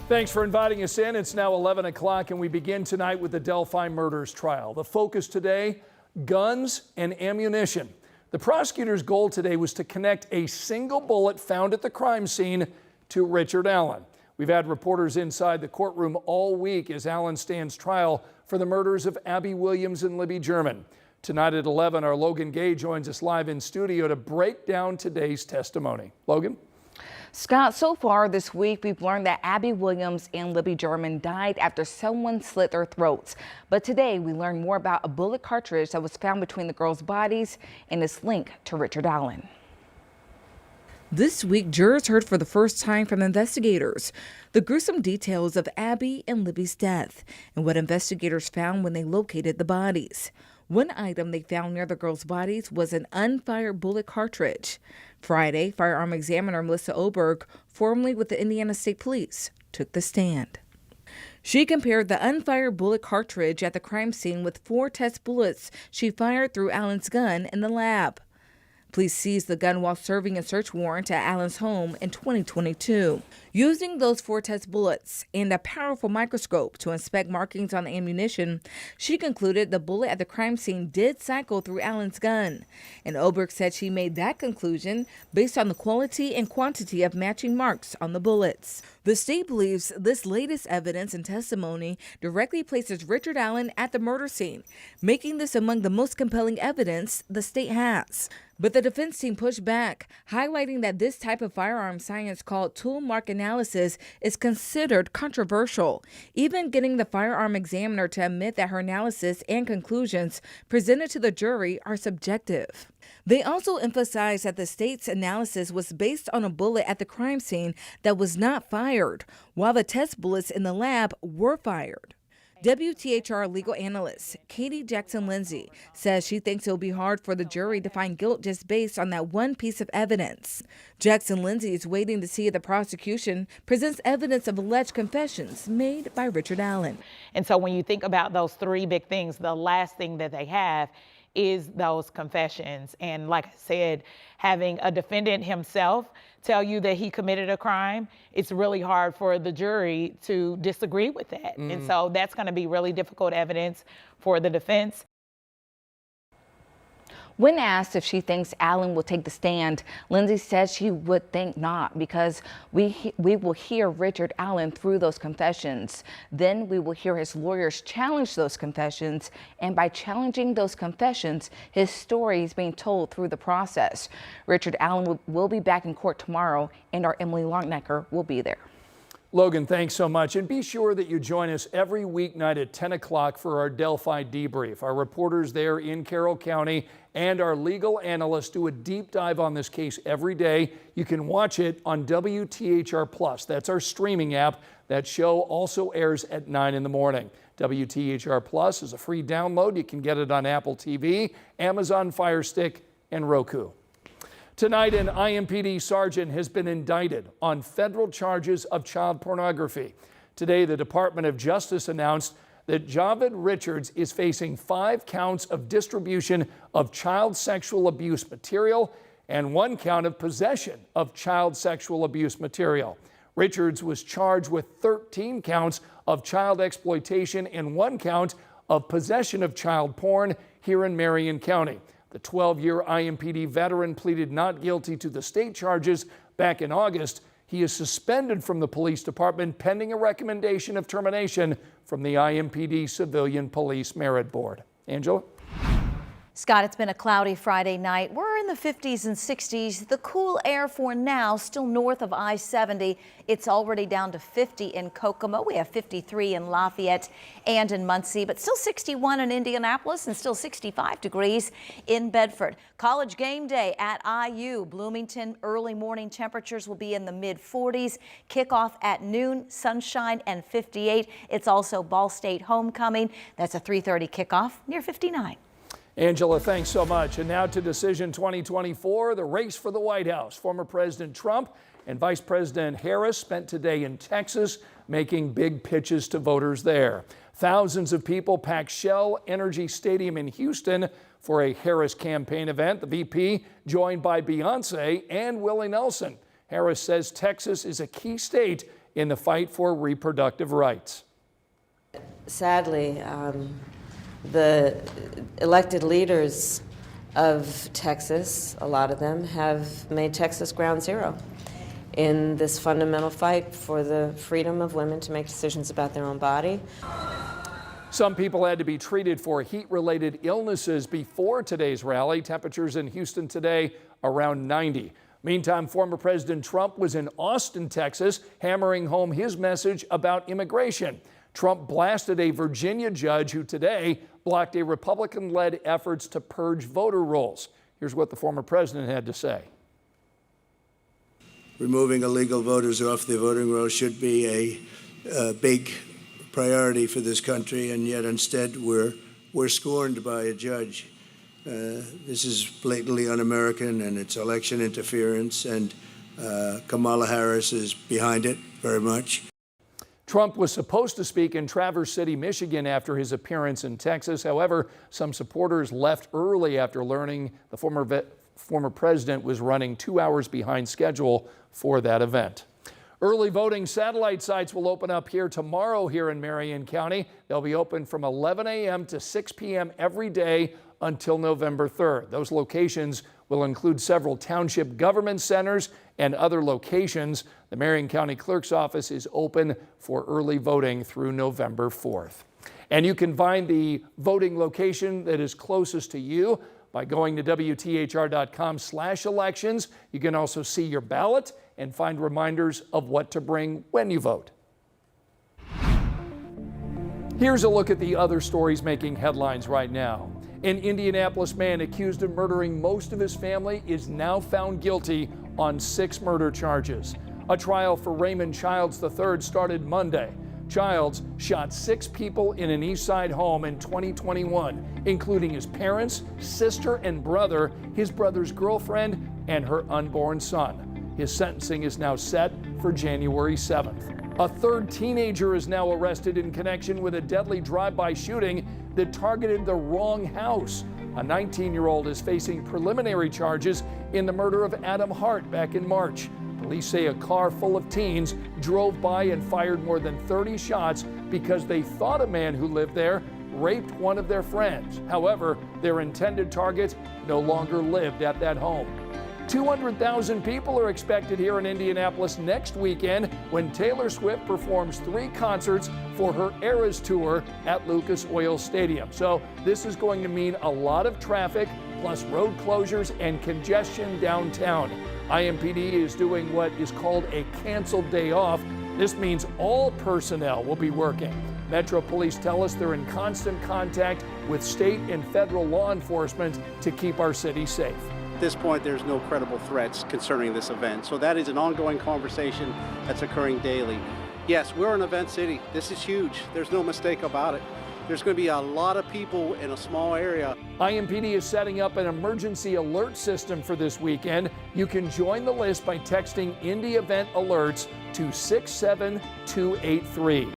Thanks for inviting us in. It's now 11 o'clock and we begin tonight with the Delphi murders trial. The focus today, guns and ammunition. The prosecutor's goal today was to connect a single bullet found at the crime scene to Richard Allen. We've had reporters inside the courtroom all week as Allen stands trial for the murders of Abby Williams and Libby German. Tonight at 11, our Logan Gay joins us live in studio to break down today's testimony. Logan? Scott, so far this week, we've learned that Abby Williams and Libby German died after someone slit their throats. But today, we learned more about a bullet cartridge that was found between the girls' bodies and its link to Richard Allen. This week, jurors heard for the first time from investigators the gruesome details of Abby and Libby's death and what investigators found when they located the bodies. One item they found near the girls' bodies was an unfired bullet cartridge. Friday, firearm examiner Melissa Oberg, formerly with the Indiana State Police, took the stand. She compared the unfired bullet cartridge at the crime scene with 4 test bullets she fired through Allen's gun in the lab. Police seized the gun while serving a search warrant at Allen's home in 2022. Using those 4 test bullets and a powerful microscope to inspect markings on the ammunition, she concluded the bullet at the crime scene did cycle through Allen's gun. And Oberg said she made that conclusion based on the quality and quantity of matching marks on the bullets. The state believes this latest evidence and testimony directly places Richard Allen at the murder scene, making this among the most compelling evidence the state has. But the defense team pushed back, highlighting that this type of firearm science called tool mark analysis is considered controversial, even getting the firearm examiner to admit that her analysis and conclusions presented to the jury are subjective. They also emphasized that the state's analysis was based on a bullet at the crime scene that was not fired, while the test bullets in the lab were fired. WTHR legal analyst Katie Jackson-Lindsey says she thinks it'll be hard for the jury to find guilt just based on that one piece of evidence. Jackson-Lindsey is waiting to see if the prosecution presents evidence of alleged confessions made by Richard Allen. And so when you think about those 3 big things, the last thing that they have is those confessions. And like I said, having a defendant himself tell you that he committed a crime, it's really hard for the jury to disagree with that. And so that's going to be really difficult evidence for the defense. When asked if she thinks Allen will take the stand, Lindsey said she would think not, because we will hear Richard Allen through those confessions. Then we will hear his lawyers challenge those confessions, and by challenging those confessions, his story is being told through the process. Richard Allen will be back in court tomorrow, and our Emily Longnecker will be there. Logan, thanks so much. And be sure that you join us every weeknight at 10 o'clock for our Delphi debrief. Our reporters there in Carroll County and our legal analysts do a deep dive on this case every day. You can watch it on WTHR Plus. That's our streaming app. That show also airs at 9 in the morning. WTHR Plus is a free download. You can get it on Apple TV, Amazon Fire Stick, and Roku. Tonight, an IMPD sergeant has been indicted on federal charges of child pornography. Today, the Department of Justice announced that Javed Richards is facing 5 counts of distribution of child sexual abuse material and 1 count of possession of child sexual abuse material. Richards was charged with 13 counts of child exploitation and 1 count of possession of child porn here in Marion County. The 12-year IMPD veteran pleaded not guilty to the state charges back in August. He is suspended from the police department pending a recommendation of termination from the IMPD Civilian Police Merit Board. Angela? Scott, it's been a cloudy Friday night. We're in the 50s and 60s. The cool air for now still north of I-70. It's already down to 50 in Kokomo. We have 53 in Lafayette and in Muncie, but still 61 in Indianapolis and still 65 degrees in Bedford. College game day at IU. Bloomington, early morning temperatures will be in the mid-40s. Kickoff at noon, sunshine and 58. It's also Ball State homecoming. That's a 3:30 kickoff near 59. Angela, thanks so much. And now to Decision 2024, the race for the White House. Former President Trump and Vice President Harris spent today in Texas making big pitches to voters there. Thousands of people packed Shell Energy Stadium in Houston for a Harris campaign event. The VP joined by Beyonce and Willie Nelson. Harris says Texas is a key state in the fight for reproductive rights. Sadly, the elected leaders of Texas, a lot of them, have made Texas ground zero in this fundamental fight for the freedom of women to make decisions about their own body. Some people had to be treated for heat-related illnesses before today's rally. Temperatures in Houston today around 90. Meantime, former President Trump was in Austin, Texas, hammering home his message about immigration. Trump blasted a Virginia judge who today blocked a Republican-led efforts to purge voter rolls. Here's what the former president had to say. Removing illegal voters off the voting roll should be a big priority for this country, and yet instead we're scorned by a judge. This is blatantly un-American, and it's election interference, and Kamala Harris is behind it very much. Trump was supposed to speak in Traverse City, Michigan after his appearance in Texas. However, some supporters left early after learning the former president was running 2 hours behind schedule for that event. Early voting satellite sites will open up here tomorrow here in Marion County. They'll be open from 11 a.m. to 6 p.m. every day until November 3rd. Those locations will include several township government centers and other locations. The Marion County Clerk's Office is open for early voting through November 4th. And you can find the voting location that is closest to you by going to WTHR.com/elections. You can also see your ballot and find reminders of what to bring when you vote. Here's a look at the other stories making headlines right now. An Indianapolis man accused of murdering most of his family is now found guilty on 6 murder charges. A trial for Raymond Childs III started Monday. Childs shot 6 people in an East Side home in 2021, including his parents, sister and brother, his brother's girlfriend, and her unborn son. His sentencing is now set for January 7th. A third teenager is now arrested in connection with a deadly drive-by shooting that targeted the wrong house. A 19-year-old is facing preliminary charges in the murder of Adam Hart back in March. Police say a car full of teens drove by and fired more than 30 shots because they thought a man who lived there raped one of their friends. However, their intended target no longer lived at that home. 200,000 people are expected here in Indianapolis next weekend when Taylor Swift performs 3 concerts for her Eras Tour at Lucas Oil Stadium. So this is going to mean a lot of traffic, plus road closures and congestion downtown. IMPD is doing what is called a canceled day off. This means all personnel will be working. Metro Police tell us they're in constant contact with state and federal law enforcement to keep our city safe. At this point, there's no credible threats concerning this event. So that is an ongoing conversation that's occurring daily. Yes, we're an event city. This is huge. There's no mistake about it. There's going to be a lot of people in a small area. IMPD is setting up an emergency alert system for this weekend. You can join the list by texting Indy Event Alerts to 67283.